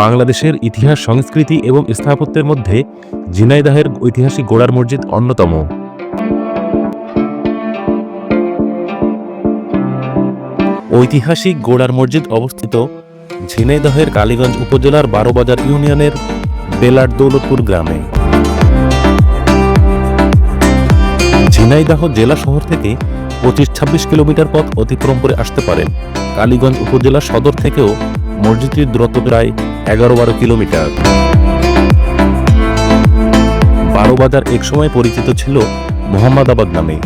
বাংলাদেশের ইতিহাস, সংস্কৃতি এবং স্থাপত্যের মধ্যে ঝিনাইদহের ঐতিহাসিক গোড়ার মসজিদ অন্যতম। ঐতিহাসিক গোড়ার মসজিদ অবস্থিত ঝিনাইদহের কালীগঞ্জ উপজেলার 12 বাজার ইউনিয়নের বেলার দৌলতপুর গ্রামে। ঝিনাইদহ জেলা শহর থেকে 25-26 কিলোমিটার পথ অতিক্রম করে আসতে পারেন। কালীগঞ্জ উপজেলা সদর থেকেও মসজিদটির দূরত্ব প্রায় 11-12 কিলোমিটার। 12 বাজার একসময় পরিচিত ছিল মোহাম্মদাবাদ নামে।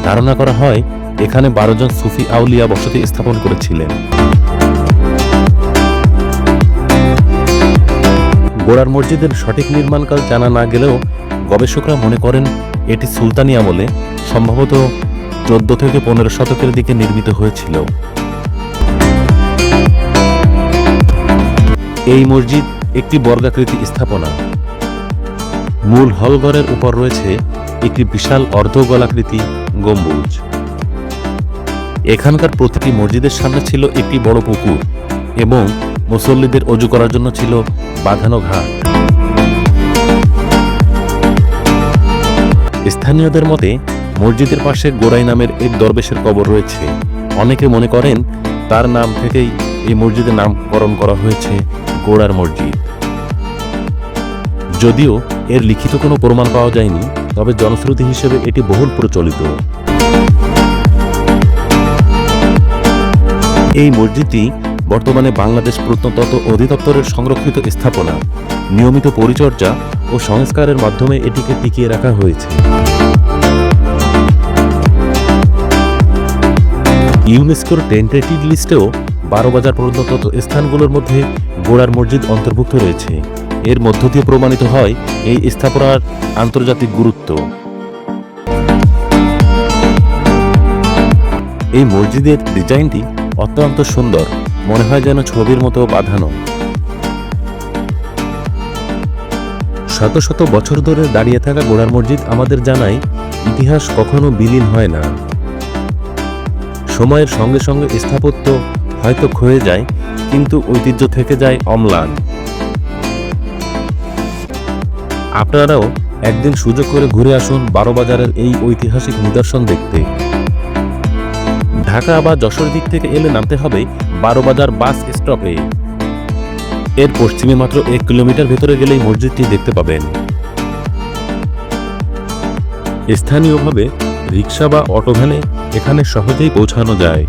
ধারণা করা হয় এখানে 12 জন সুফি আউলিয়া বসতি স্থাপন করেছিলেন। গোড়ার মসজিদের সঠিক নির্মাণকাল জানা না গেলেও গবেষকরা মনে করেন এটি সুলতানি আমলে সম্ভবত 14 থেকে 15 শতকের দিকে নির্মিত হয়েছিল। এই মসজিদ একটি বর্গাকৃতি স্থাপনা। মূল হলঘরের উপর রয়েছে একটি বিশাল অর্ধগোলাকৃতি গম্বুজ। এখানকার প্রতিটি মসজিদের সামনে ছিল একটি বড় পুকুর এবং মুসল্লিদের অজু করার জন্য ছিল বাঁধানো ঘাট। স্থানীয়দের মতে মসজিদের পাশে গোড়াই নামের এক দরবেশের কবর রয়েছে। অনেকে মনে করেন তার নাম থেকেই এই মসজিদের নামকরণ করা হয়েছে গোড়ার মসজিদ। যদিও এর লিখিত কোনো প্রমাণ পাওয়া যায়নি, তবে জনশ্রুতি হিসেবে এটি বহুল প্রচলিত। এই মসজিদটি বর্তমানে বাংলাদেশ প্রত্নতত্ত্ব অধিদপ্তরের সংরক্ষিত স্থাপনা। নিয়মিত পরিচর্যা ও সংস্কারের মাধ্যমে এটিকে টিকিয়ে রাখা হয়েছে। ইউনেস্কোর টেন্টেটিভ লিস্টেও 12 বাজার প্রত্নতত্ত্ব স্থানগুলোর মধ্যে গোড়ার মসজিদ অন্তর্ভুক্ত রয়েছে। এর মধ্য দিয়ে প্রমাণিত হয় এই স্থাপনার আন্তর্জাতিক গুরুত্ব। এই মসজিদের ডিজাইনটি অত্যন্ত সুন্দর, মনে হয় যেন ছবির মতো বাঁধানো। শত শত বছর ধরে দাঁড়িয়ে থাকা গোড়ার মসজিদ আমাদের জানায় ইতিহাস কখনো বিলীন হয় না। সময়ের সঙ্গে সঙ্গে স্থাপত্য হয়তো ক্ষয়ে যায়, কিন্তু ঐতিহ্য থেকে যায় অম্লান। আপনারাও একদিন সুযোগ করে ঘুরে আসুন 12 বাজারের এই ঐতিহাসিক নিদর্শন দেখতে। ঢাকা বা যশোর দিক থেকে এলে নামতে হবে 12 বাজার বাস স্টপে। এর পশ্চিমে মাত্র 1 কিলোমিটার ভেতরে গেলেই মসজিদটি দেখতে পাবেন। স্থানীয়ভাবে রিক্সা বা অটোভ্যানে এখানে সহজেই পৌঁছানো যায়।